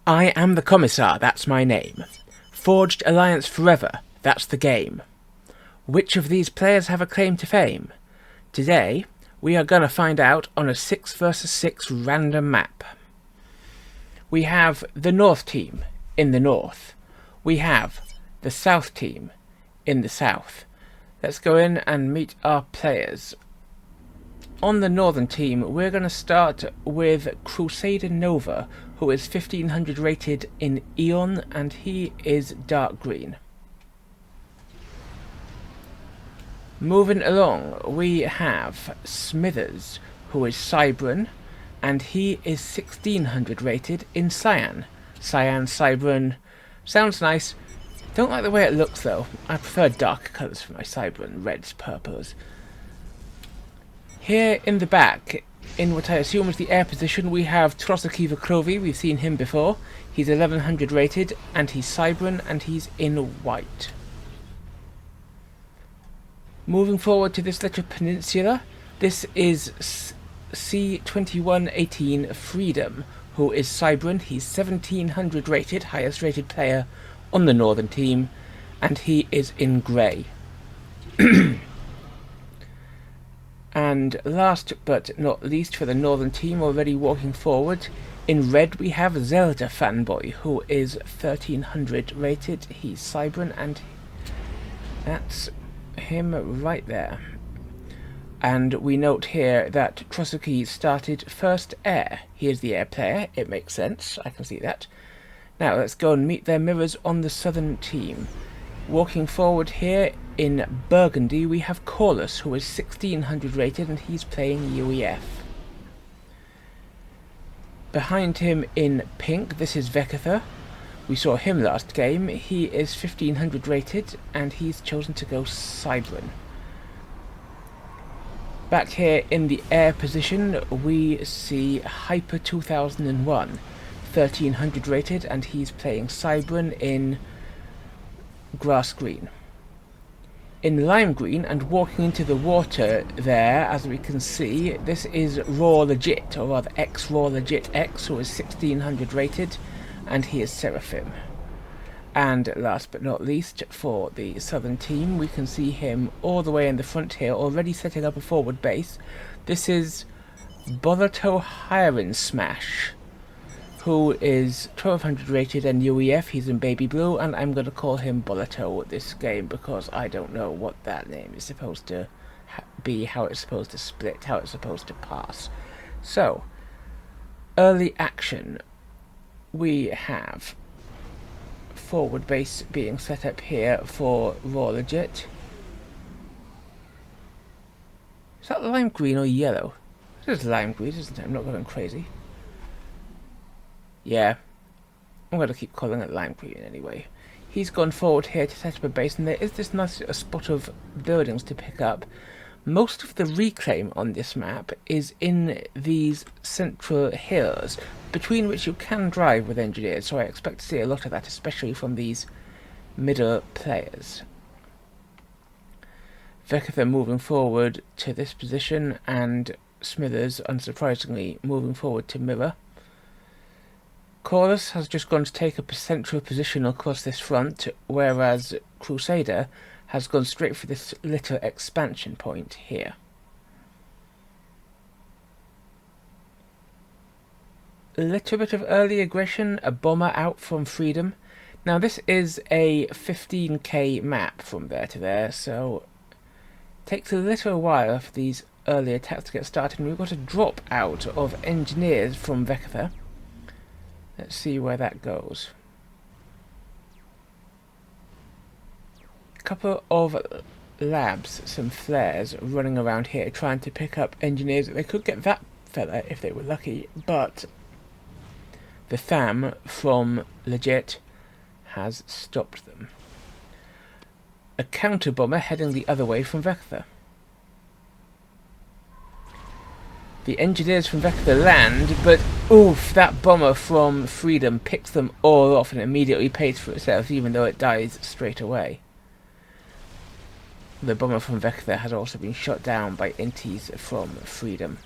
I am the Commissar, that's my name. Forged alliance forever, that's the game. Which of these players have a claim to fame? Today, we are gonna find out on a 6 versus 6 random map. We have the North team in the north. We have the South team in the south. Let's go in and meet our players. On the northern team, we're going to start with Crusader Nova, who is 1500 rated in Eon, and he is dark green. Moving along, we have Smithers, who is Cybran, and he is 1600 rated in Cyan. Cyan, Cybran, sounds nice. Don't like the way it looks though. I prefer dark colours for my Cybran, reds, purples. Here in the back, in what I assume is the air position, we have Trotsky Vakrovi. We've seen him before. He's 1100 rated, and he's Cybran, and he's in white. Moving forward to this little peninsula, this is C2118 Freedom, who is Cybran. He's 1700 rated, highest rated player on the northern team, and he is in grey. And last but not least, for the northern team, already walking forward, in red we have Zeldafanboy, who is 1300 rated. He's Cybran, and that's him right there. And we note here that Trotsky started first air. He is the air player. It makes sense. I can see that. Now let's go and meet their mirrors on the southern team. Walking forward here in Burgundy, we have Caulus, who is 1600 rated, and he's playing UEF. Behind him in pink, this is Weckethr. We saw him last game. He is 1500 rated, and he's chosen to go Cybran. Back here in the air position, we see Hyper 2001, 1300 rated, and he's playing Cybran in grass green. In lime green, and walking into the water there, as we can see, this is xRaWxLeGiTx, or rather xRaWxLeGiTx, who is 1600 rated, and he is Seraphim. And last but not least, for the southern team, we can see him all the way in the front here, already setting up a forward base. This is boletohyrinsmash, who is 1200 rated and UEF. He's in baby blue, and I'm going to call him Boleto this game because I don't know what that name is supposed to be, how it's supposed to split, how it's supposed to pass. So, early action. We have forward base being set up here for xRaWxLeGiTx. Is that lime green or yellow? It is lime green, isn't it? I'm not going crazy. Yeah, I'm going to keep calling it lime green anyway. He's gone forward here to set up a base, and there is this nice spot of buildings to pick up. Most of the reclaim on this map is in these central hills, between which you can drive with engineers, so I expect to see a lot of that, especially from these middle players. Weckethr moving forward to this position, and Smithers, unsurprisingly, moving forward to mirror. Caulus has just gone to take up a central position across this front, whereas Crusader has gone straight for this little expansion point here. A little bit of early aggression, a bomber out from Freedom. Now this is a 15k map from there to there, so it takes a little while for these early attacks to get started, and we've got a drop out of engineers from Weckethr. Let's see where that goes. A couple of labs, some flares running around here trying to pick up engineers. They could get that fella if they were lucky, but the FAM from Legit has stopped them. A counter bomber heading the other way from Weckethr. The engineers from Weckethr land, but oof, that bomber from Freedom picks them all off and immediately pays for itself, even though it dies straight away. The bomber from Weckethr has also been shot down by inties from Freedom.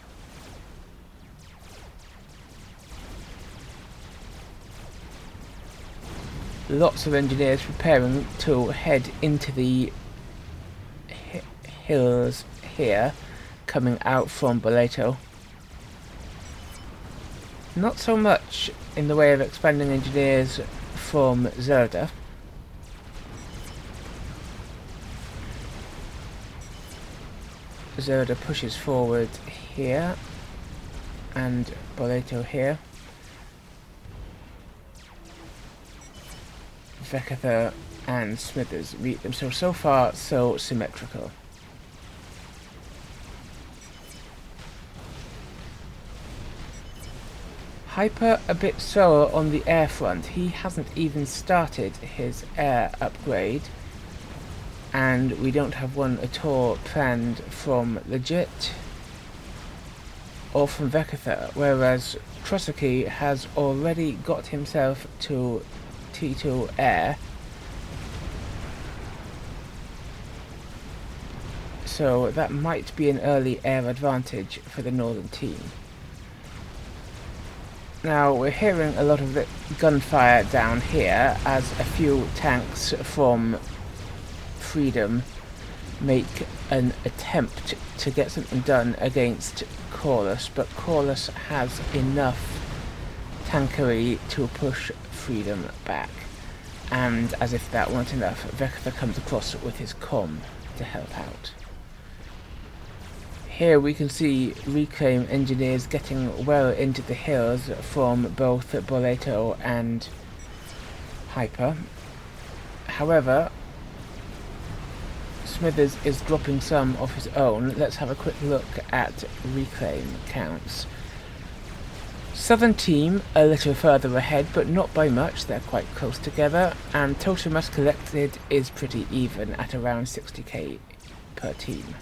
Lots of engineers preparing to head into the hills here, coming out from Boleto. Not so much in the way of expanding engineers from Zelda. Zelda pushes forward here, and Boleto here. Weckethr and Smithers meet them, so far so symmetrical. Hyper a bit slower on the air front. He hasn't even started his air upgrade, and we don't have one at all planned from Legit or from Weckethr, whereas Trusaki has already got himself to T2 air, so that might be an early air advantage for the northern team. Now we're hearing a lot of the gunfire down here as a few tanks from Freedom make an attempt to get something done against Caulus, but Caulus has enough tankery to push Freedom back, and as if that weren't enough, Weckethr comes across with his comm to help out. Here we can see reclaim engineers getting well into the hills from both Boleto and Hyper. However, Smithers is dropping some of his own. Let's have a quick look at reclaim counts. Southern team a little further ahead, but not by much. They're quite close together, and total mass collected is pretty even at around 60k per team.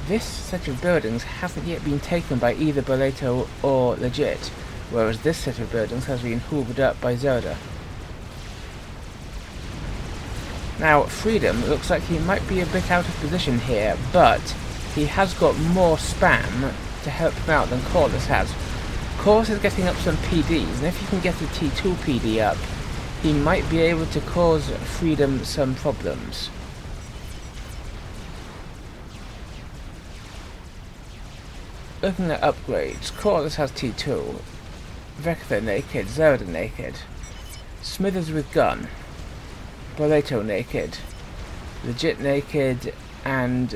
This set of buildings hasn't yet been taken by either Boleto or Legit, whereas this set of buildings has been hoovered up by Zelda. Now, Freedom looks like he might be a bit out of position here, but he has got more spam to help him out than Caulus has. Caulus is getting up some PDs, and if he can get a T2 PD up, he might be able to cause Freedom some problems. Looking at upgrades, Caulus has T2, Weckethr naked, Zelda naked, Smithers with gun, Boleto naked, Legit naked, and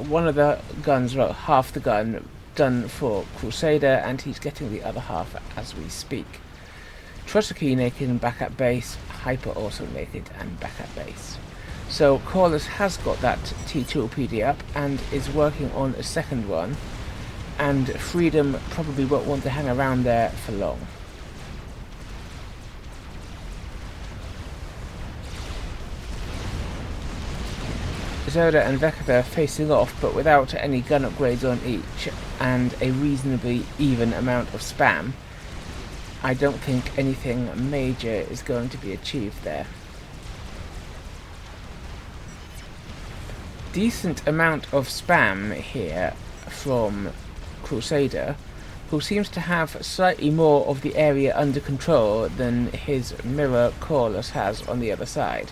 one of the guns, well, half the gun done for Crusader, and he's getting the other half as we speak. Trusaki naked and back at base, Hyper also naked and back at base. So Caulus has got that T2 PD up and is working on a second one, and Freedom probably won't want to hang around there for long. Zelda and Weckethr facing off, but without any gun upgrades on each, and a reasonably even amount of spam. I don't think anything major is going to be achieved there. Decent amount of spam here from Crusader, who seems to have slightly more of the area under control than his mirror Caulus has on the other side.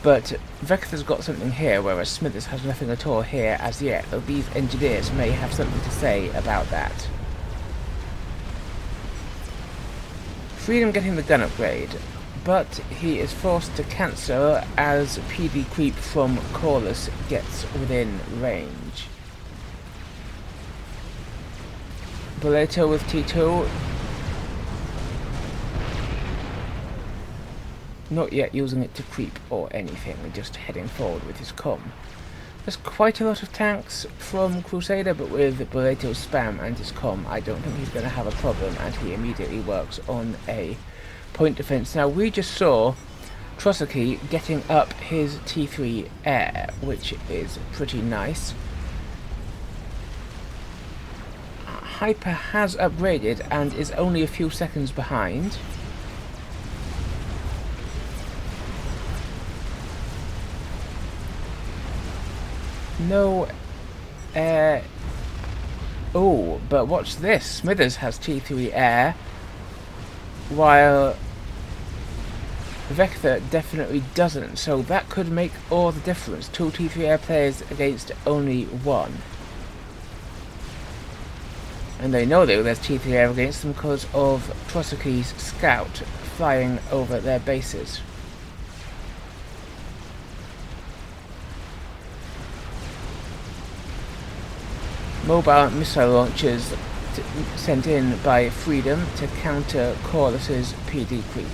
But Weckethr's got something here, whereas Smithers has nothing at all here as yet, though these engineers may have something to say about that. Freedom getting the gun upgrade, but he is forced to cancel as PD creep from Caulus gets within range. Boleto with T2. Not yet using it to creep or anything, just heading forward with his comm. There's quite a lot of tanks from Crusader, but with Boleto's spam and his comm, I don't think he's going to have a problem, and he immediately works on a point defense. Now, we just saw Trusaki getting up his T3 air, which is pretty nice. Hyper has upgraded and is only a few seconds behind. No air Oh, but watch this. Smithers has T3 air, while Weckethr definitely doesn't, so that could make all the difference. 2 T3 air players against only 1. And they know that there's T3 air against them because of Trotsky's scout flying over their bases. Mobile missile launchers sent in by Freedom to counter Caulus's PD creep.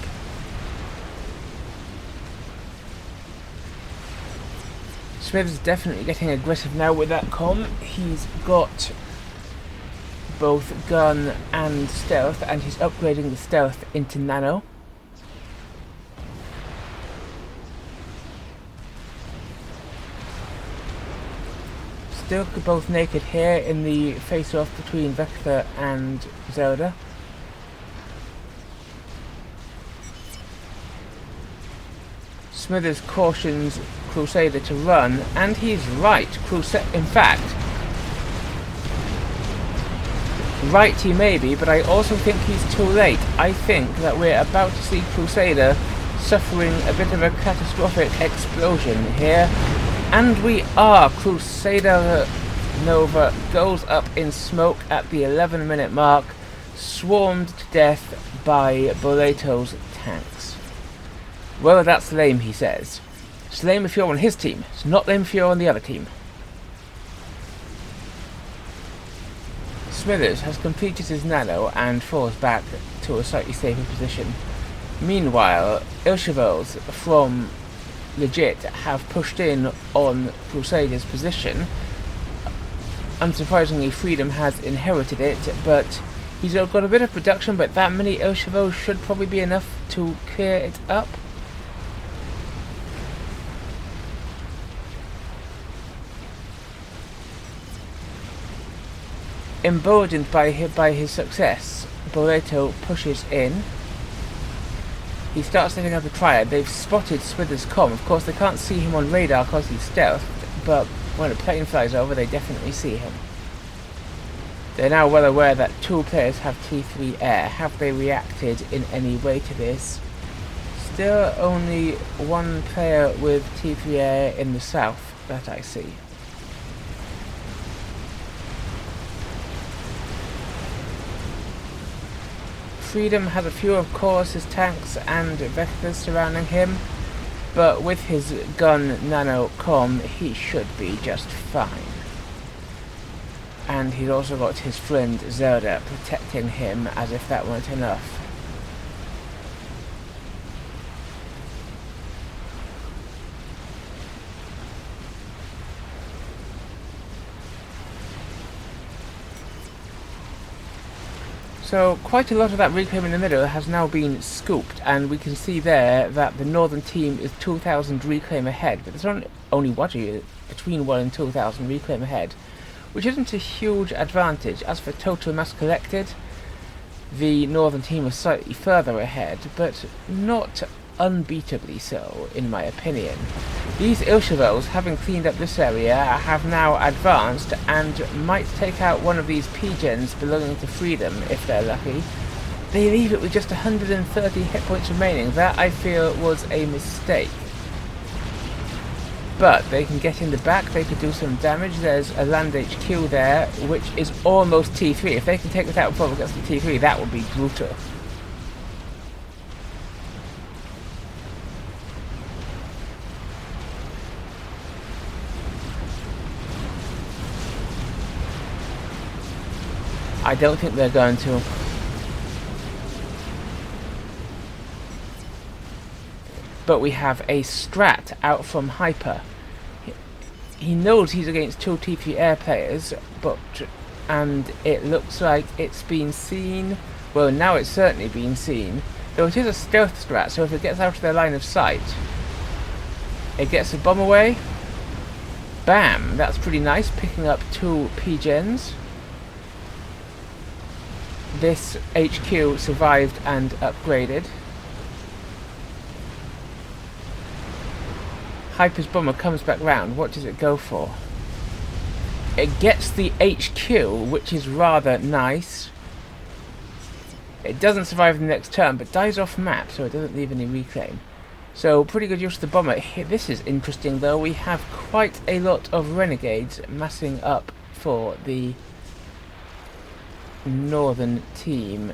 Smith's definitely getting aggressive now with that comm. He's got both gun and stealth, and he's upgrading the stealth into nano. Still both naked here in the face-off between Weckethr and Zelda. Smithers cautions Crusader to run, and he's right. In fact, right he may be, but I also think he's too late. I think that we're about to see Crusader suffering a bit of a catastrophic explosion here. And we are. Crusader Nova goes up in smoke at the 11-minute mark, swarmed to death by Boleto's tanks. Well, that's lame, he says. It's lame if you're on his team. It's not lame if you're on the other team. Smithers has completed his nano and falls back to a slightly safer position. Meanwhile, xRaWxLeGiTx from Legit have pushed in on Crusader's position. Unsurprisingly, Freedom has inherited it, but he's got a bit of production, but that many xRaWxLeGiTx should probably be enough to clear it up. Emboldened by his success, Boleto pushes in. He starts setting up a triad. They've spotted Smithers' comm. Of course, they can't see him on radar because he's stealthed, but when a plane flies over, they definitely see him. They're now well aware that 2 players have T3 air. Have they reacted in any way to this? Still only 1 player with T3 air in the south that I see. Freedom has a few of Caulus's tanks and Weckethr surrounding him, but with his gun nano comm he should be just fine. And he's also got his friend Zelda protecting him as if that weren't enough. So quite a lot of that reclaim in the middle has now been scooped, and we can see there that the northern team is 2,000 reclaim ahead, but there's only between 1 and 2,000 reclaim ahead, which isn't a huge advantage. As for total mass collected, the northern team is slightly further ahead, but not unbeatably so, in my opinion. These xRaWxLeGiTx, having cleaned up this area, have now advanced and might take out one of these P-gens belonging to Freedom if they're lucky. They leave it with just 130 hit points remaining. That, I feel, was a mistake. But they can get in the back, they could do some damage. There's a land HQ there, which is almost T3. If they can take it out before it gets to T3, that would be brutal. I don't think they're going to. But we have a Strat out from Hyper. He knows he's against 2 T3 air players, and it looks like it's been seen. Well, now it's certainly been seen. Though it is a stealth Strat, so if it gets out of their line of sight, it gets a bomb away. Bam! That's pretty nice, picking up 2 P-gens. This HQ survived and upgraded. Hyper's bomber comes back round. What does it go for? It gets the HQ, which is rather nice. It doesn't survive the next turn, but dies off map, so it doesn't leave any reclaim. So pretty good use of the bomber. This is interesting though, we have quite a lot of renegades massing up for the northern team.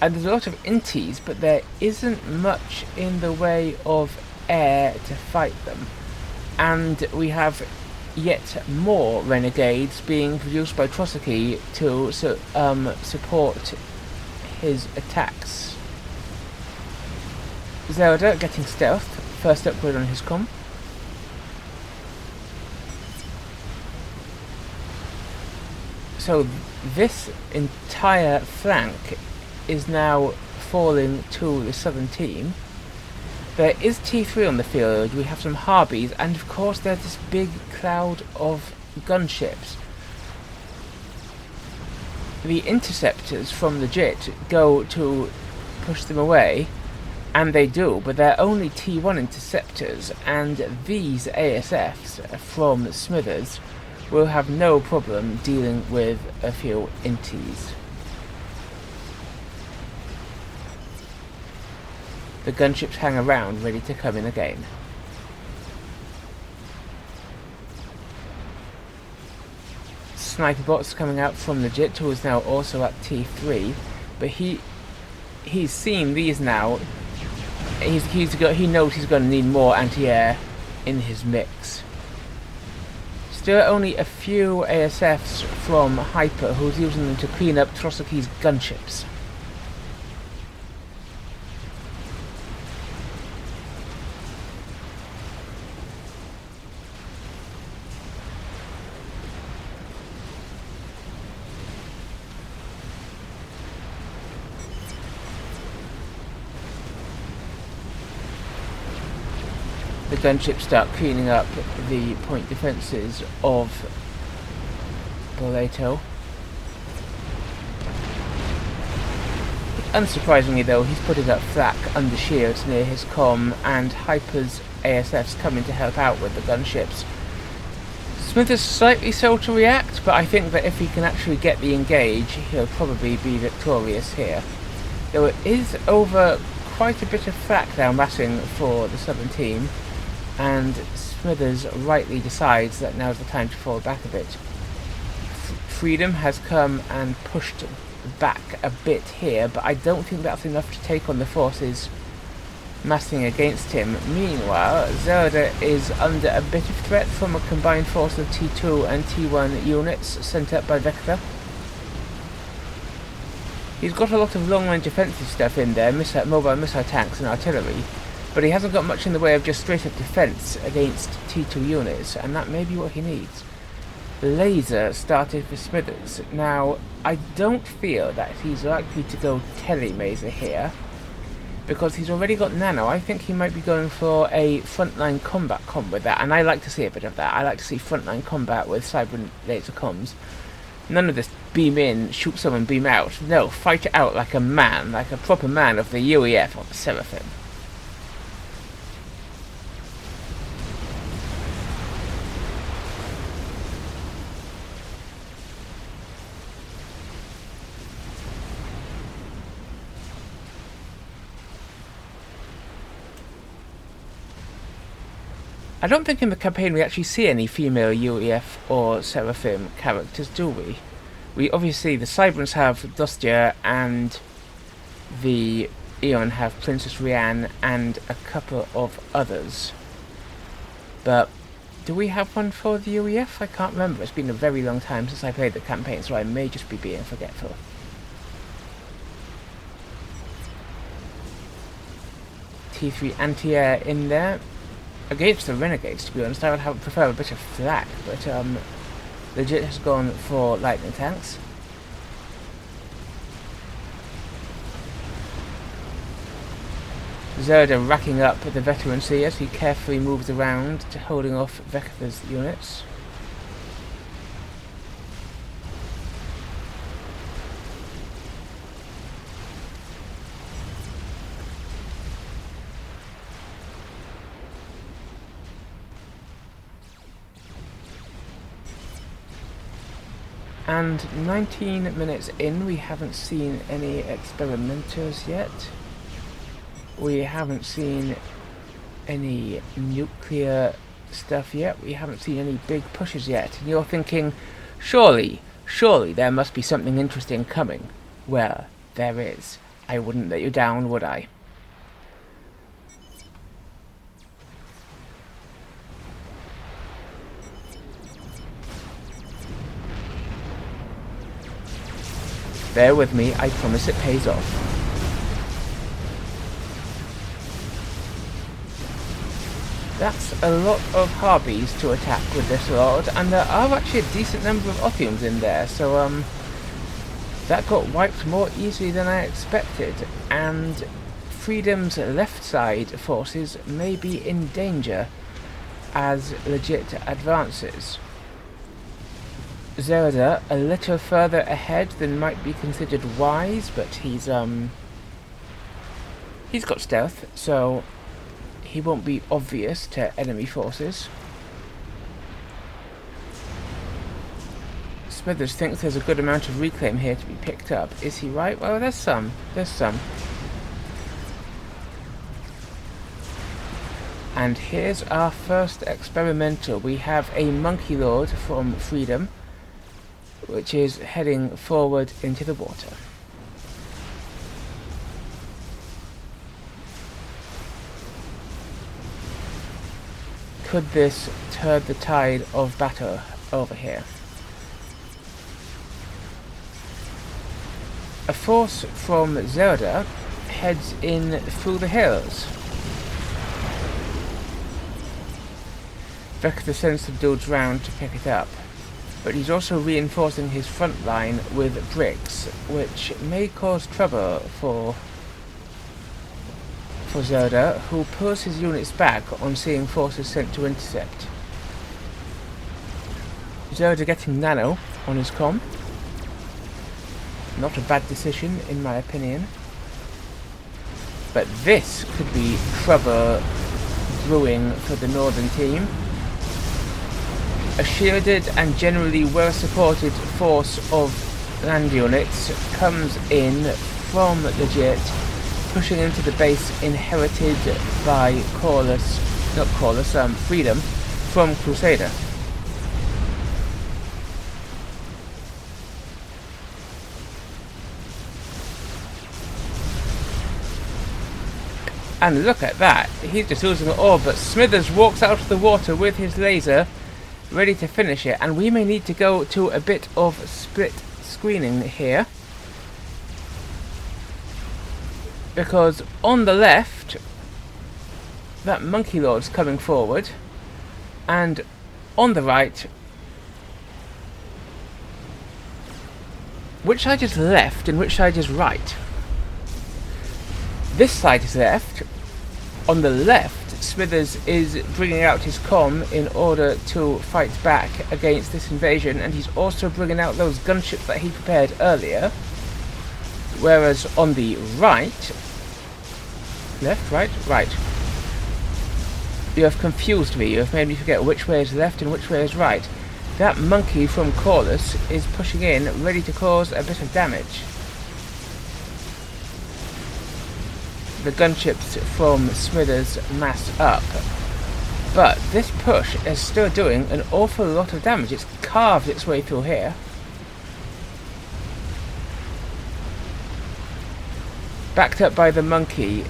And there's a lot of inties, but there isn't much in the way of air to fight them. And we have yet more renegades being produced by Trotsky to support his attacks. Zelda getting stealth, first upgrade on his comm. So this entire flank is now falling to the southern team. There is T3 on the field, we have some Harbies, and of course there's this big cloud of gunships. The interceptors from the JIT go to push them away, and they do, but they're only T1 interceptors, and these ASFs from Smithers will have no problem dealing with a few inties. The gunships hang around, ready to come in again. Sniper bots coming out from the JIT, who is now also at T3, but he's seen these now. He knows he's going to need more anti-air in his mix. Still only a few ASFs from Hyper, who's using them to clean up Trotsky's gunships. The gunships start cleaning up the point defences of Boleto. Unsurprisingly though, he's putting up flak under shields near his comm, and Hyper's ASFs coming to help out with the gunships. Smith is slightly slow to react, but I think that if he can actually get the engage, he'll probably be victorious here. Though it is over quite a bit of flak now massing for the southern team, and Smithers rightly decides that now's the time to fall back a bit. Freedom has come and pushed back a bit here, but I don't think that's enough to take on the forces massing against him. Meanwhile, Zelda is under a bit of threat from a combined force of T2 and T1 units sent up by Weckethr. He's got a lot of long-range defensive stuff in there, mobile missile tanks and artillery, but he hasn't got much in the way of just straight-up defense against T2 units, and that may be what he needs. Laser started for Smithers. Now, I don't feel that he's likely to go telemaser here, because he's already got nano. I think he might be going for a frontline combat comm with that, and I like to see a bit of that. I like to see frontline combat with cyber and laser comms. None of this beam in, shoot someone, beam out. No, fight it out like a man, like a proper man of the UEF or the Seraphim. I don't think in the campaign we actually see any female UEF or Seraphim characters, do we? We obviously, the Cyberans have Dustia, and the Eon have Princess Rianne and a couple of others. But do we have one for the UEF? I can't remember. It's been a very long time since I played the campaign, so I may just be being forgetful. T3 anti-air in there. Against the Renegades, to be honest, I would prefer a bit of flak, but Legit has gone for lightning tanks. Zelda racking up the veterancy as he carefully moves around to holding off Weckethr's units. And 19 minutes in, we haven't seen any experimenters yet. We haven't seen any nuclear stuff yet. We haven't seen any big pushes yet. And you're thinking, surely there must be something interesting coming. Well, there is. I wouldn't let you down, would I? Bear with me, I promise it pays off. That's a lot of Harpies to attack with this Lord, and there are actually a decent number of Othiums in there, so that got wiped more easily than I expected, and Freedom's left side forces may be in danger as Legit advances. Zelda a little further ahead than might be considered wise, but he's got stealth, so he won't be obvious to enemy forces. Smithers thinks there's a good amount of reclaim here to be picked up. Is he right? Well, there's some. And here's our first experimental. We have a monkeylord from Freedom, which is heading forward into the water. Could this turn the tide of battle over here? A force from Zelda heads in through the hills. Weckethr sends some dudes round to pick it up, but he's also reinforcing his front line with bricks, which may cause trouble for Zelda, who pulls his units back on seeing forces sent to intercept. Zelda getting nano on his comm. Not a bad decision, in my opinion. But this could be trouble brewing for the northern team. A shielded and generally well-supported force of land units comes in from Legit, pushing into the base inherited by Freedom from Crusader. And look at that, he's just losing it all, but Smithers walks out of the water with his laser, ready to finish it, and we may need to go to a bit of split screening here. Because on the left, that monkeylord's coming forward, and on the right, which side is left and which side is right? This side is left. On the left, Smithers is bringing out his comm in order to fight back against this invasion, and he's also bringing out those gunships that he prepared earlier. Whereas on the right, left, right. You have confused me. You have made me forget which way is left and which way is right. That monkey from Caulus is pushing in, ready to cause a bit of damage. The gunships from Smithers mass up. But this push is still doing an awful lot of damage. It's carved its way through here. Backed up by the monkey,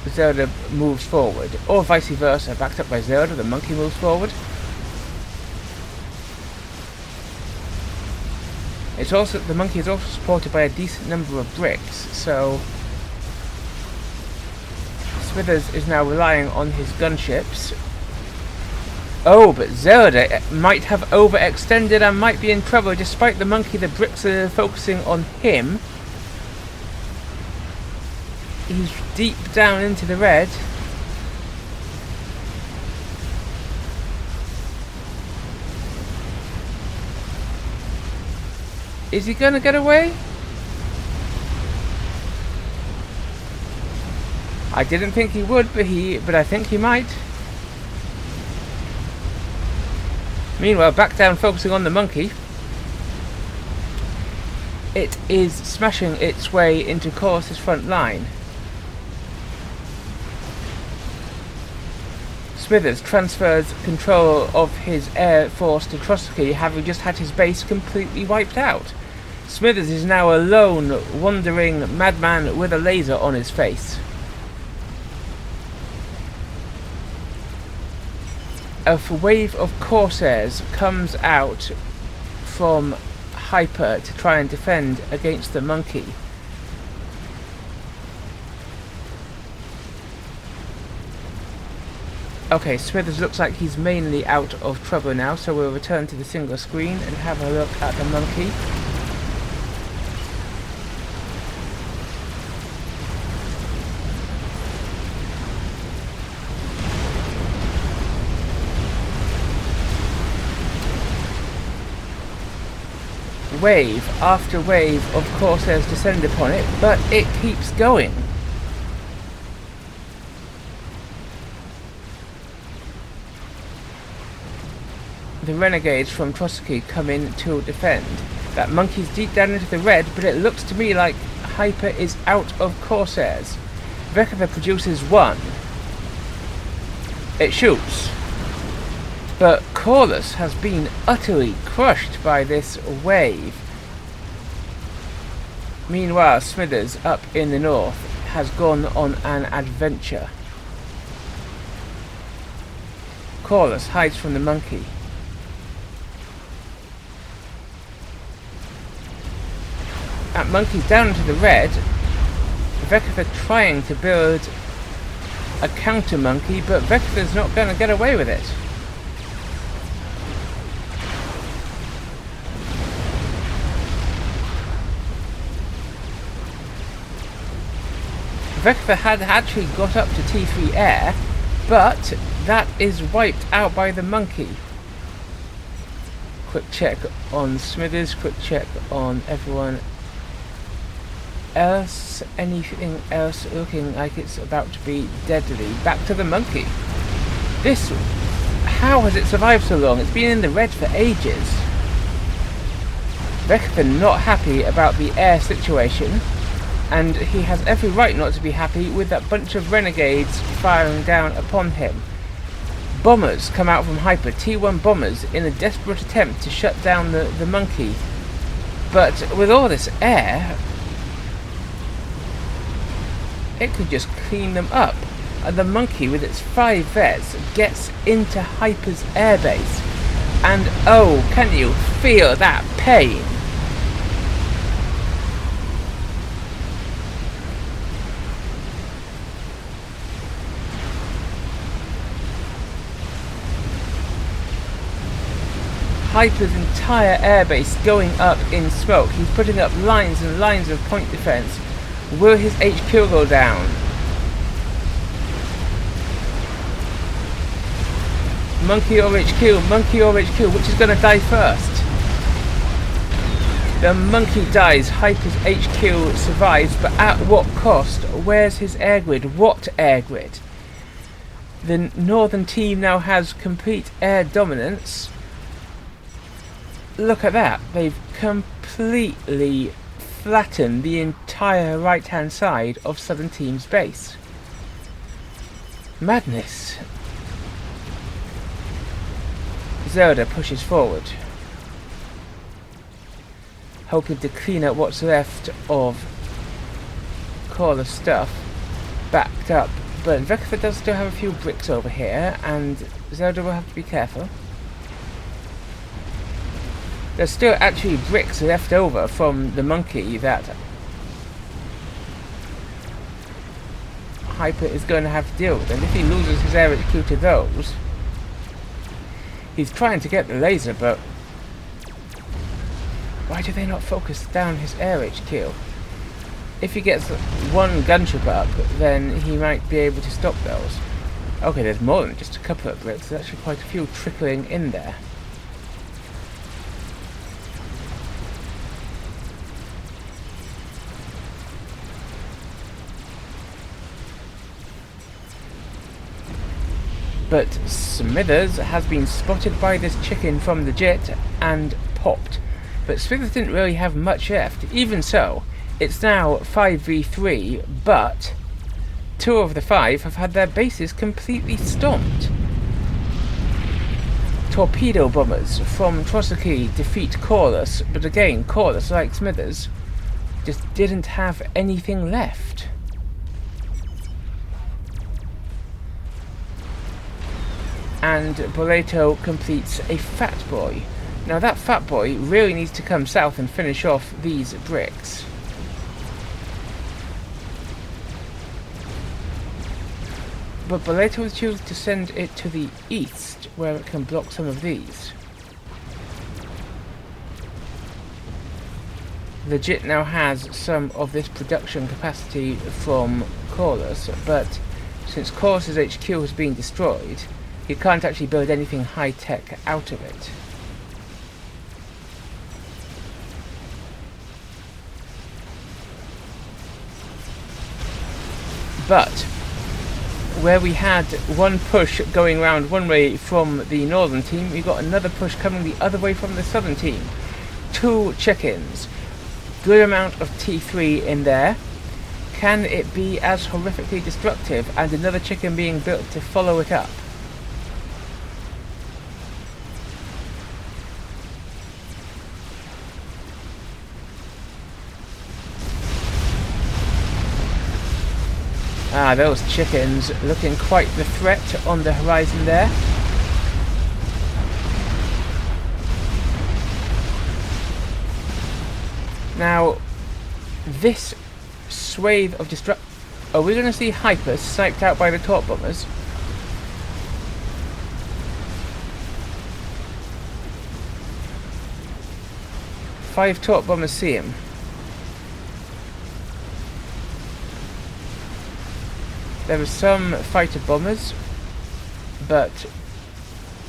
Zelda moves forward, or vice versa. Backed up by Zelda, the monkey moves forward. It's also, the monkey is also supported by a decent number of bricks, so Smithers is now relying on his gunships. Oh, but Zelda might have overextended and might be in trouble. Despite the monkey, the bricks are focusing on him. He's deep down into the red. Is he gonna get away? I didn't think he would, but I think he might. Meanwhile, back down, focusing on the monkey. it is smashing its way into Caulus' front line. Smithers transfers control of his air force to Trotsky, having just had his base completely wiped out. Smithers is now a lone, wandering madman with a laser on his face. A wave of Corsairs comes out from Hyper to try and defend against the monkey. Okay, Smithers looks like he's mainly out of trouble now, so we'll return to the single screen and have a look at the monkey. Wave after wave of Corsairs descend upon it, but it keeps going. The renegades from Trotsky come in to defend. That monkey's deep down into the red, but it looks to me like Hyper is out of Corsairs. Weckethr produces one. It shoots. But Caulus has been utterly crushed by this wave. Meanwhile, Smithers up in the north has gone on an adventure. Caulus hides from the monkey. That monkey's down into the red. Weckethr trying to build a counter monkey, but Weckethr's not going to get away with it. Weckethr had actually got up to T3 air, but that is wiped out by the monkey. Quick check on Smithers, quick check on everyone else. Anything else looking like it's about to be deadly? Back to the monkey. This, how has it survived so long? It's been in the red for ages. Weckethr not happy about the air situation, and he has every right not to be happy with that bunch of renegades firing down upon him. Bombers come out from Hyper, T1 bombers, in a desperate attempt to shut down the monkey. But with all this air, it could just clean them up. And the monkey, with its 5 vets, gets into Hyper's airbase. And oh, can you feel that pain? Hyper's entire airbase going up in smoke. He's putting up lines and lines of point defense. Will his HQ go down? Monkey or HQ? Monkey or HQ? Which is going to die first? The monkey dies. Hyper's HQ survives, but at what cost? Where's his air grid? What air grid? The northern team now has complete air dominance. Look at that. They've completely flattened the entire right-hand side of southern team's base. Madness. Zelda pushes forward, hoping to clean up what's left of Caulus stuff backed up. But Weckethr does still have a few bricks over here, and Zelda will have to be careful. There's still actually bricks left over from the monkey that Hyper is going to have to deal with, and if he loses his air HQ to those, he's trying to get the laser, but why do they not focus down his air HQ? If he gets one gunship up, then he might be able to stop those. Okay, there's more than just a couple of bricks, there's actually quite a few trickling in there. But Smithers has been spotted by this chicken from the jet and popped. But Smithers didn't really have much left. Even so, it's now 5v3, but 2 of the 5 have had their bases completely stomped. Torpedo bombers from Trotsky defeat Caulus, but again, Caulus, like Smithers, just didn't have anything left. And Boleto completes a Fat Boy. Now that Fat Boy really needs to come south and finish off these bricks. But Boleto has chosen to send it to the east, where it can block some of these. Legit now has some of this production capacity from Caulus, but since Caulus's HQ has been destroyed, you can't actually build anything high-tech out of it. But where we had one push going round one way from the northern team, we got another push coming the other way from the southern team. 2 chickens. Good amount of T3 in there. Can it be as horrifically destructive? And another chicken being built to follow it up. Ah, those chickens looking quite the threat on the horizon there. Now, this swathe of destruction... Are we going to see Hypers sniped out by the torp bombers? Five torp bombers see him. There are some fighter bombers, but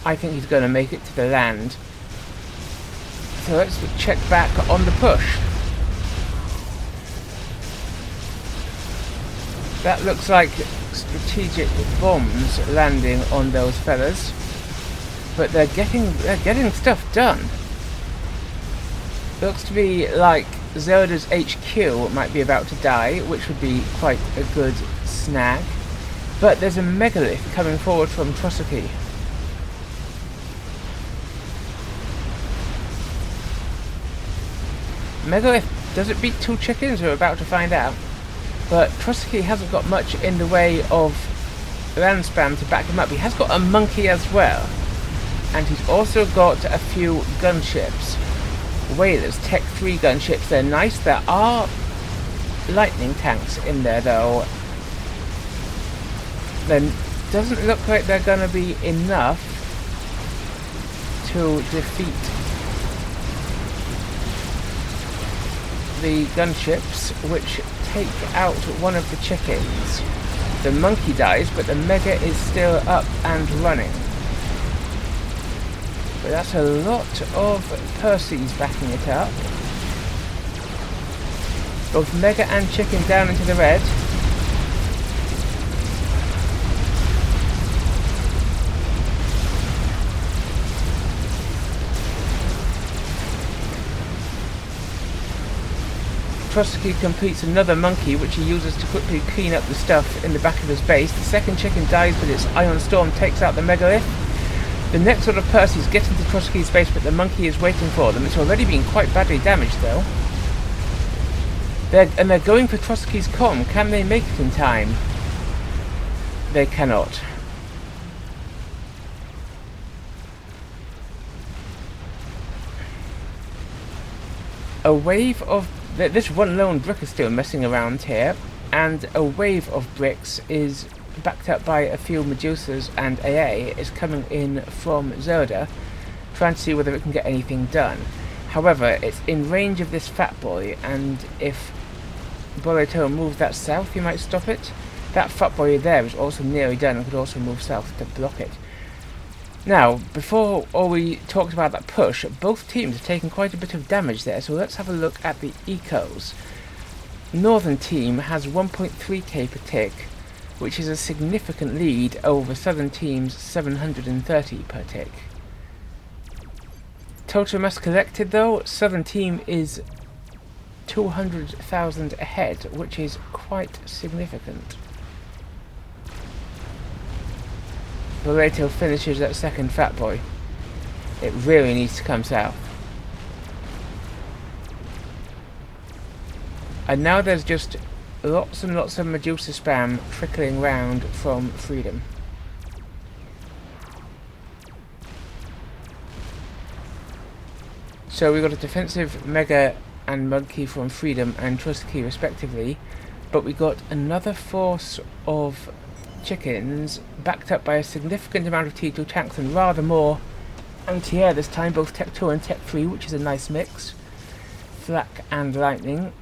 I think he's going to make it to the land. So let's check back on the push. That looks like strategic bombs landing on those fellas, but they're getting stuff done. Looks to be like Zelda's HQ might be about to die, which would be quite a good snag. But there's a megalith coming forward from Trotsky. Megalith, does it beat 2 chickens? We're about to find out. But Trotsky hasn't got much in the way of land spam to back him up. He has got a monkey as well. And he's also got a few gunships. Whalers, Tech 3 gunships, they're nice. There are lightning tanks in there though. Then doesn't look like they're going to be enough to defeat the gunships, which take out one of the chickens. The monkey dies, but the mega is still up and running. But that's a lot of Percy's backing it up. Both mega and chicken down into the red. Trotsky completes another monkey, which he uses to quickly clean up the stuff in the back of his base. The second chicken dies, but its Ion Storm takes out the megalith. The next lot of Percy's get into Trotsky's base, but the monkey is waiting for them. It's already been quite badly damaged, though. They're going for Trotsky's comm. Can they make it in time? They cannot. A wave of... This one lone brick is still messing around here, and a wave of bricks is backed up by a few Medusas, and AA is coming in from Zelda, trying to see whether it can get anything done. However, it's in range of this Fat Boy, and if Boleto moves that south, he might stop it. That Fat Boy there is also nearly done and could also move south to block it. Now, before all we talked about that push, both teams have taken quite a bit of damage there, so let's have a look at the ecos. Northern team has 1.3k per tick, which is a significant lead over Southern team's 730 per tick. Total mass collected though, Southern team is 200,000 ahead, which is quite significant. Boletohyrinsmash finishes that second fat boy. It really needs to come south. And now there's just lots and lots of Medusa spam trickling round from Freedom. So we got a defensive Mega and Monkey from Freedom and Trust Key respectively, but we got another force of chickens backed up by a significant amount of T2 tanks and rather more anti-air this time, both Tech 2 and Tech 3, which is a nice mix. Flak and Lightning.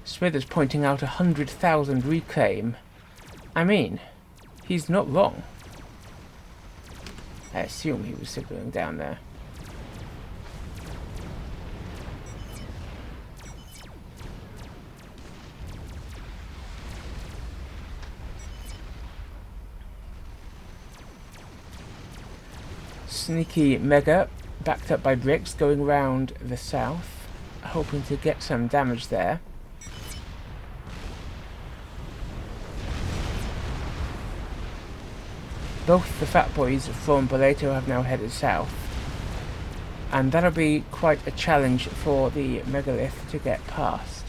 Smithers pointing out 100,000 reclaim. I mean, he's not wrong. I assume he was signalling down there. Sneaky Mega, backed up by bricks, going round the south, hoping to get some damage there. Both the Fat Boys from Boletohyrinsmash have now headed south, and that'll be quite a challenge for the Megalith to get past.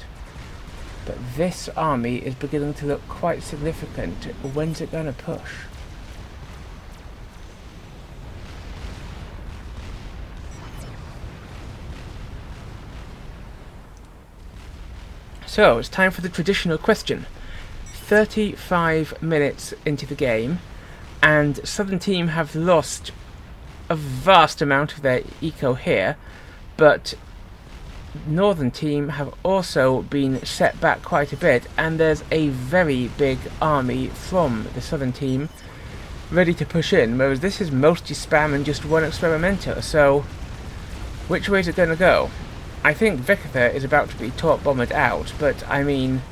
But this army is beginning to look quite significant. When's it going to push? So, it's time for the traditional question. 35 minutes into the game, and Southern Team have lost a vast amount of their eco here, but Northern Team have also been set back quite a bit, and there's a very big army from the Southern Team ready to push in, whereas this is mostly spam and just one experimenter. So, which way is it going to go? I think Weckethr is about to be torp-bombed out, but I mean,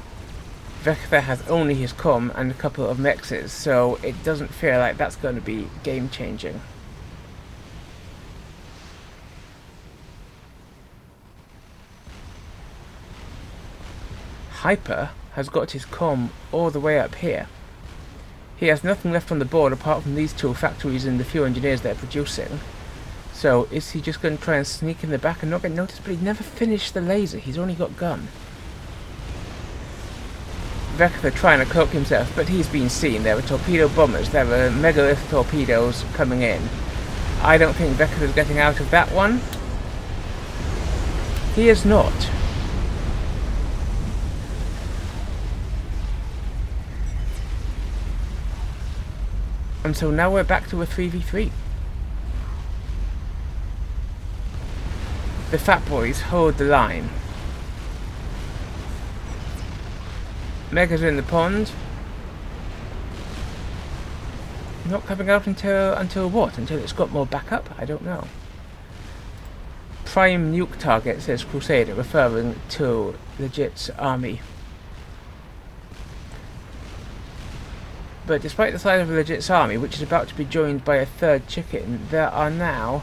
Weckethr has only his comm and a couple of mexes, so it doesn't feel like that's going to be game-changing. Hyper has got his comm all the way up here. He has nothing left on the board apart from these two factories and the few engineers they're producing. So, is he just going to try and sneak in the back and not get noticed? But he never finished the laser, he's only got gun. Weckethr trying to cloak himself, but he's been seen. There were torpedo bombers, there were megalith torpedoes coming in. I don't think Weckethr is getting out of that one. He is not. And so now we're back to a 3v3. The Fat Boys hold the line. Megas in the pond. Not coming out until what? Until it's got more backup? I don't know. Prime nuke target, says Crusader, referring to Legit's army. But despite the size of Legit's army, which is about to be joined by a third chicken, there are now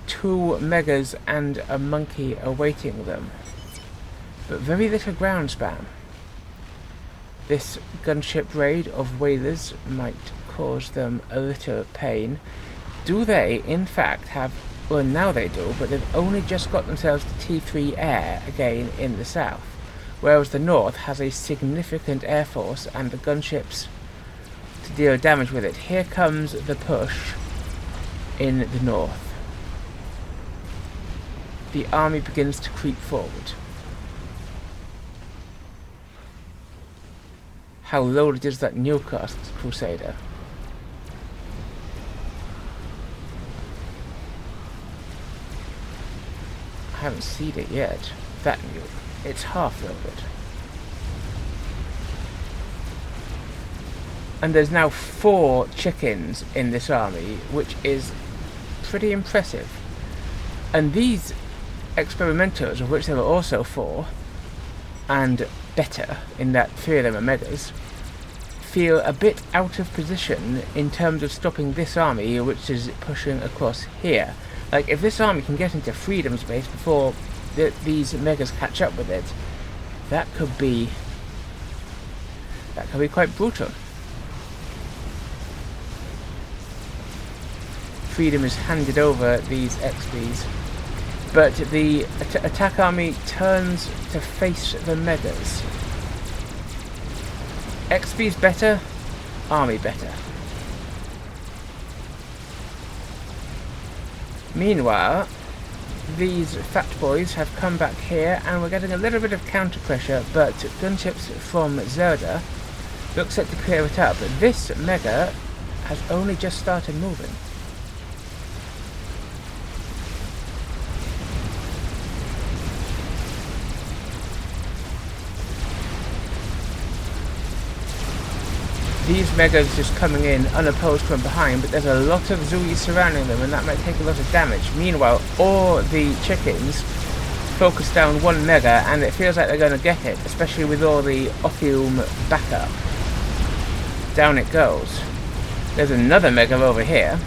2 megas and a monkey awaiting them. But very little ground spam. This gunship raid of whalers might cause them a little pain. Do they, in fact, have... Well, now they do, but they've only just got themselves to T3 air again in the south, whereas the north has a significant air force and the gunships to deal damage with it. Here comes the push in the north. The army begins to creep forward. How loaded is that nuke, asks Crusader? I haven't seen it yet. That nuke. It's half loaded. And there's now 4 chickens in this army, which is pretty impressive. And these experimenters, of which there were also 4, and better in that 3 of them are megas, feel a bit out of position in terms of stopping this army, which is pushing across here. Like, if this army can get into freedom space before these megas catch up with it, that could be quite brutal. Freedom is handed over these XPs, but the attack army turns to face the megas. XP's better, army better. Meanwhile, these fat boys have come back here, and we're getting a little bit of counter pressure, but Gunships from Zelda looks set to clear it up. This mega has only just started moving. These megas just coming in unopposed from behind, but there's a lot of Zoomies surrounding them, and that might take a lot of damage. Meanwhile, all the chickens focus down one mega, and it feels like they're going to get it, especially with all the Opium backup. Down it goes. There's another mega over here,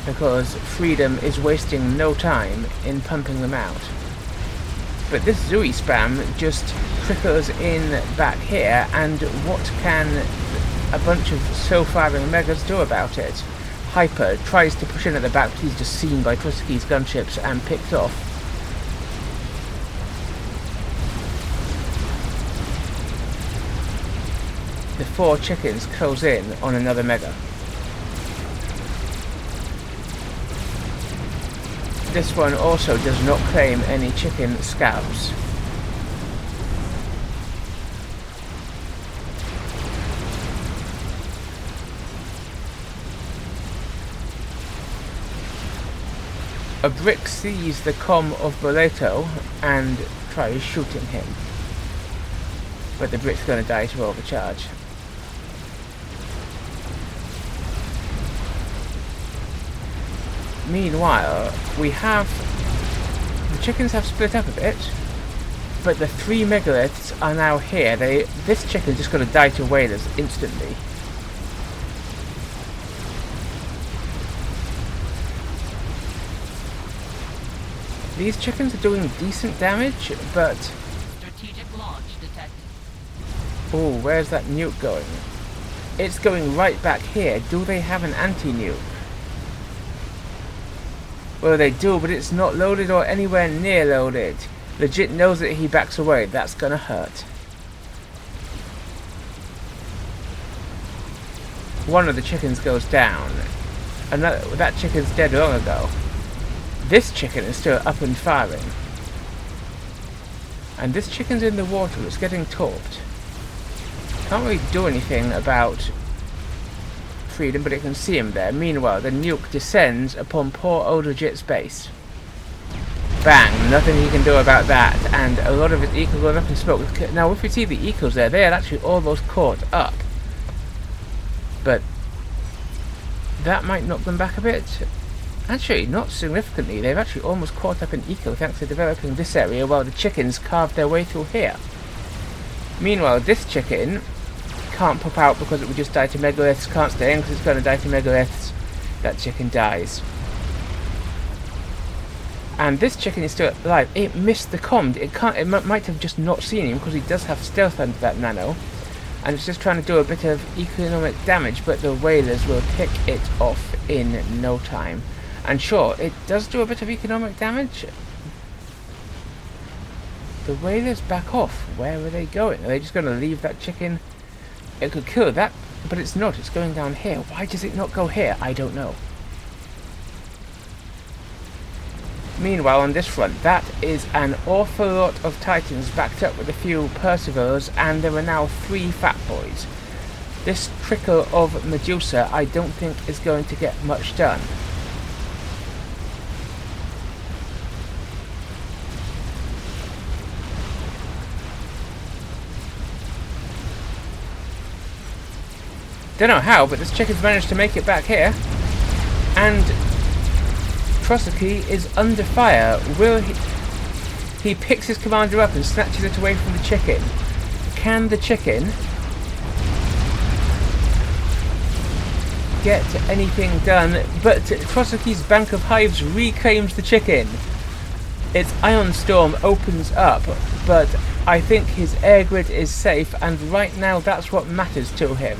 because Freedom is wasting no time in pumping them out. But this Zooey spam just trickles in back here, and what can a bunch of slow-firing megas do about it? Hyper tries to push in at the back, but he's just seen by Twiski's gunships and picked off. The 4 chickens close in on another mega. This one also does not claim any chicken scabs. A brick sees the comm of Boleto and tries shooting him, but the brick's going to die to overcharge. Meanwhile, we have... the chickens have split up a bit, but the 3 megaliths are now here. This chicken's just going to die to whalers instantly. These chickens are doing decent damage, but... strategic launch detected. Oh, where's that nuke going? It's going right back here. Do they have an anti-nuke? Well, they do, but it's not loaded or anywhere near loaded. Legit knows that he backs away. That's gonna hurt. One of the chickens goes down. That chicken's dead long ago. This chicken is still up and firing. And this chicken's in the water. It's getting torped. Can't really do anything about Freedom, but it can see him there. Meanwhile, the nuke descends upon poor old Legit's base. Bang! Nothing he can do about that, and a lot of his equals got up in smoke. Now, if we see the equals there, they are actually almost caught up. But that might knock them back a bit. Actually, not significantly. They've actually almost caught up in eco thanks to developing this area, while the chickens carved their way through here. Meanwhile, this chicken can't pop out because it would just die to megaliths, can't stay in because it's going to die to megaliths. That chicken dies. And this chicken is still alive. It missed the comm. It might have just not seen him because he does have stealth under that nano. And it's just trying to do a bit of economic damage, but the whalers will pick it off in no time. And sure, it does do a bit of economic damage. The whalers back off. Where are they going? Are they just going to leave that chicken? It could kill that, but it's not. It's going down here. Why does it not go here? I don't know. Meanwhile, on this front, that is an awful lot of Titans backed up with a few Percival's, and there are now 3 Fat Boys. This trickle of Medusa I don't think is going to get much done. Don't know how, but this chicken's managed to make it back here. And Trotsky is under fire. Will he picks his commander up and snatches it away from the chicken. Can the chicken get anything done, but Trotsky's Bank of Hives reclaims the chicken. Its Ion Storm opens up, but I think his air grid is safe, and right now that's what matters to him.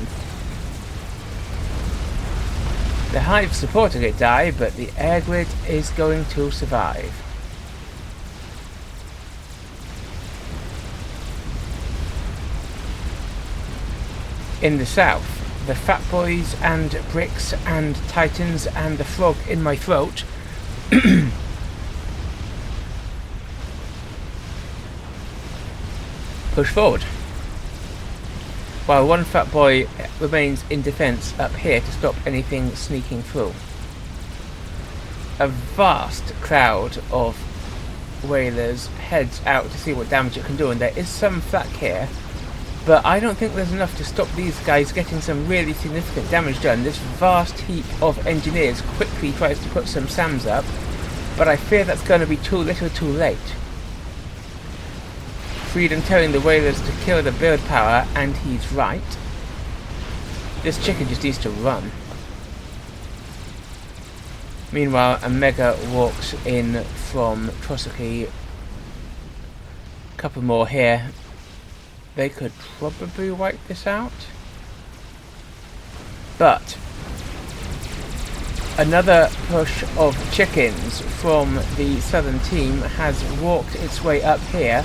The Hive supporting it die, but the air grid is going to survive. In the south, the Fat Boys and Bricks and Titans and the frog in my throat push forward, while one Fat Boy remains in defence up here to stop anything sneaking through. A vast crowd of whalers heads out to see what damage it can do, and there is some flak here, but I don't think there's enough to stop these guys getting some really significant damage done. This vast heap of engineers quickly tries to put some SAMs up, but I fear that's going to be too little too late. Freedom telling the whalers to kill the build power, and he's right. This chicken just needs to run. Meanwhile, a Mega walks in from Trotsky. A couple more here. They could probably wipe this out. But another push of chickens from the southern team has walked its way up here,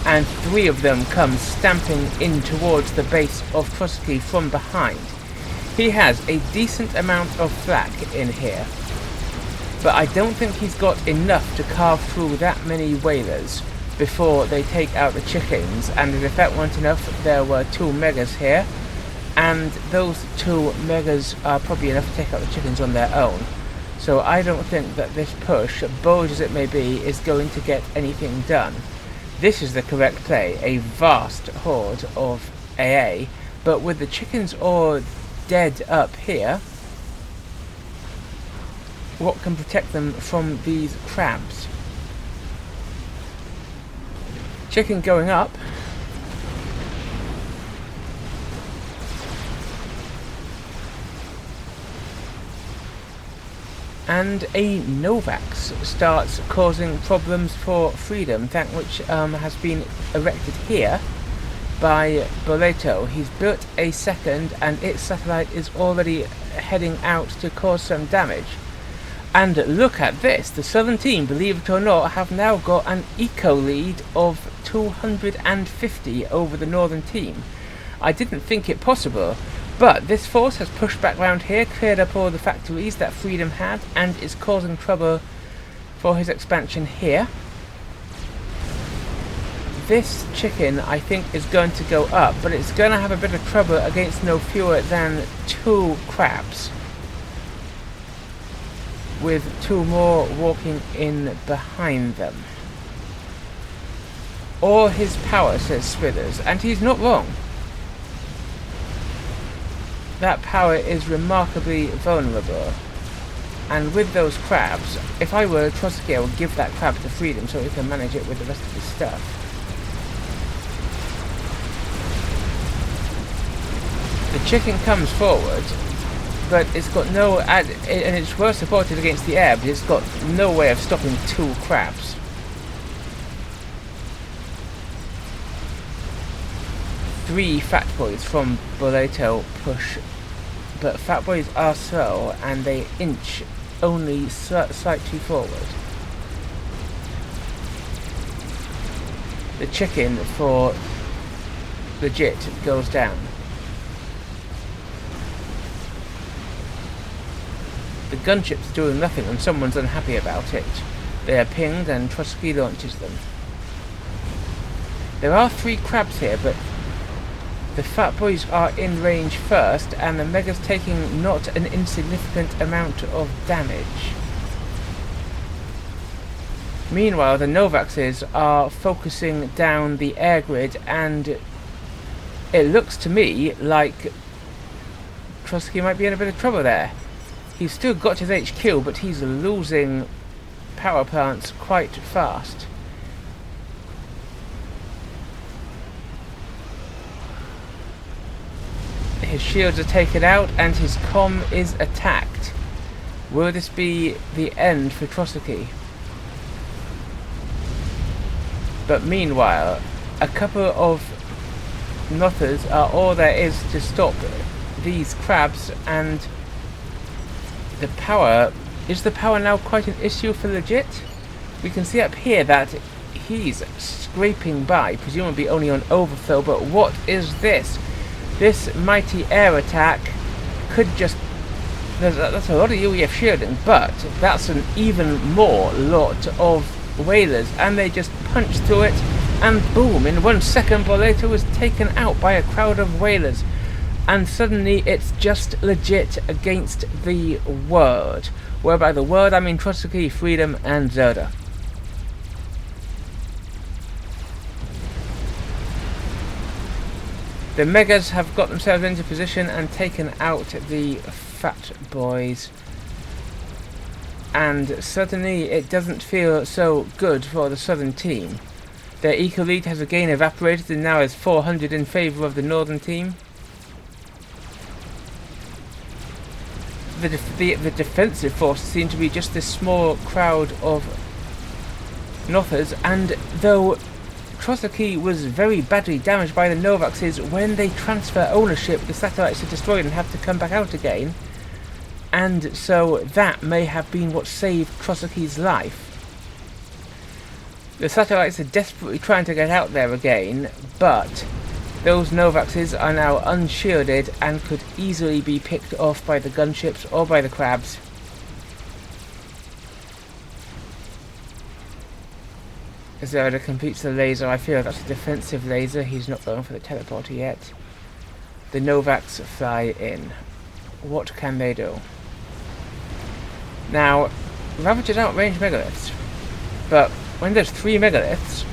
and 3 of them come stamping in towards the base of Trotsky from behind. He has a decent amount of flak in here, but I don't think he's got enough to carve through that many whalers before they take out the chickens, and if that weren't enough, there were 2 megas here, and those 2 megas are probably enough to take out the chickens on their own. So I don't think that this push, bold as it may be, is going to get anything done. This is the correct play, a vast horde of AA, but with the chickens all dead up here, what can protect them from these crabs? Chicken going up. And a Novax starts causing problems for Freedom, that which has been erected here by Boleto. He's built a second, and its satellite is already heading out to cause some damage. And look at this, the southern team, believe it or not, have now got an eco lead of 250 over the northern team. I didn't think it possible, but this force has pushed back round here, cleared up all the factories that Freedom had, and is causing trouble for his expansion here. This chicken, I think, is going to go up, but it's going to have a bit of trouble against no fewer than 2 crabs, with 2 more walking in behind them. All his power, says Smithers, and he's not wrong. That power is remarkably vulnerable, and with those crabs, if I were Trotsky, I would give that crab to Freedom so he can manage it with the rest of his stuff. The chicken comes forward, but it's got no and it's well supported against the air, but it's got no way of stopping 2 crabs. Three Fat Boys from Boleto push, but Fat Boys are slow and they inch only slightly forward. The chicken for legit goes down. The Gunships are doing nothing and someone's unhappy about it. They are pinged and Trotsky launches them. There are 3 crabs here, but the Fat Boys are in range first, and the Mega's taking not an insignificant amount of damage. Meanwhile, the Novaxes are focusing down the air grid, and it looks to me like Trotsky might be in a bit of trouble there. He's still got his HQ, but he's losing power plants quite fast. his shields are taken out and his comm is attacked. Will this be the end for Trotsky? But meanwhile, a couple of Nothers are all there is to stop these crabs, and the power... Is the power now quite an issue for Legit? We can see up here that he's scraping by, presumably only on overflow, but what is this? This mighty air attack could just... That's a lot of UEF shielding, but that's an even more lot of whalers, and they just punch through it, and boom, in 1 second Boleto was taken out by a crowd of whalers, and suddenly it's just Legit against the world. Where by the world I mean Trotsky, Freedom, and Zelda. The Megas have got themselves into position and taken out the fat boys. And suddenly it doesn't feel so good for the southern team. Their eco lead has again evaporated and now is 400 in favour of the northern team. The defensive force seem to be just this small crowd of Nothers, and though Trotsky was very badly damaged by the Novaxes, when they transfer ownership, the satellites are destroyed and have to come back out again. And so that may have been what saved Trotsky's life. The satellites are desperately trying to get out there again, but those Novaxes are now unshielded and could easily be picked off by the gunships or by the crabs. Zelda completes the laser. I feel that's a defensive laser. He's not going for the teleporter yet. The Novax fly in. What can they do? Now, Ravagers outrange megaliths, but when there's 3 megaliths,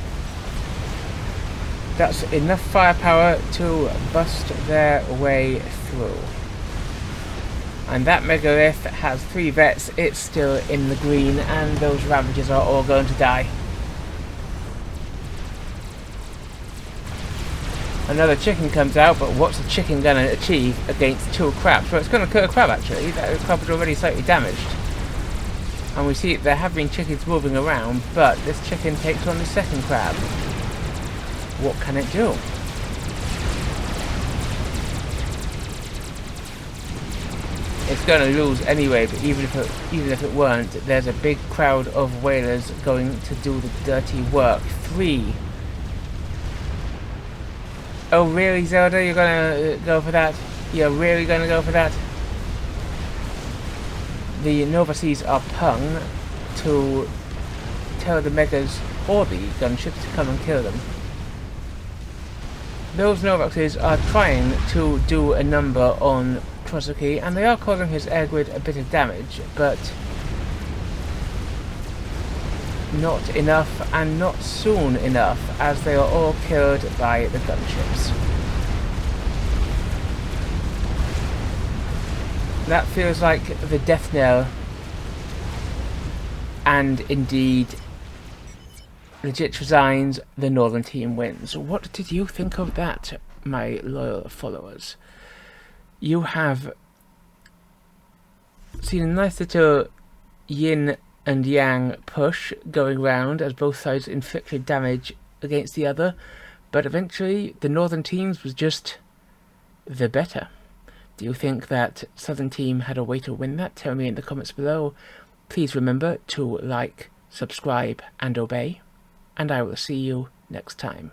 that's enough firepower to bust their way through. And that megalith has 3 vets, it's still in the green, and those Ravagers are all going to die. Another chicken comes out, but what's a chicken going to achieve against 2 crabs? Well, it's going to kill a crab actually. That crab is already slightly damaged. And we see there have been chickens moving around, but this chicken takes on the second crab. What can it do? It's going to lose anyway, but even if it weren't, there's a big crowd of whalers going to do the dirty work. 3. Oh really, Zelda? You're gonna go for that? You're really gonna go for that? The Novaxes are pung to tell the Megas or the gunships to come and kill them. Those Novaxes are trying to do a number on Trotsky, and they are causing his air grid a bit of damage, but not enough, and not soon enough, as they are all killed by the gunships. That feels like the death knell, and indeed Legit resigns, the northern team wins. What did you think of that, my loyal followers? You have seen a nice little yin and yang push going round as both sides inflicted damage against the other, but eventually the northern teams was just the better. Do you think that southern team had a way to win that? Tell me in the comments below. Please remember to like, subscribe and obey, and I will see you next time.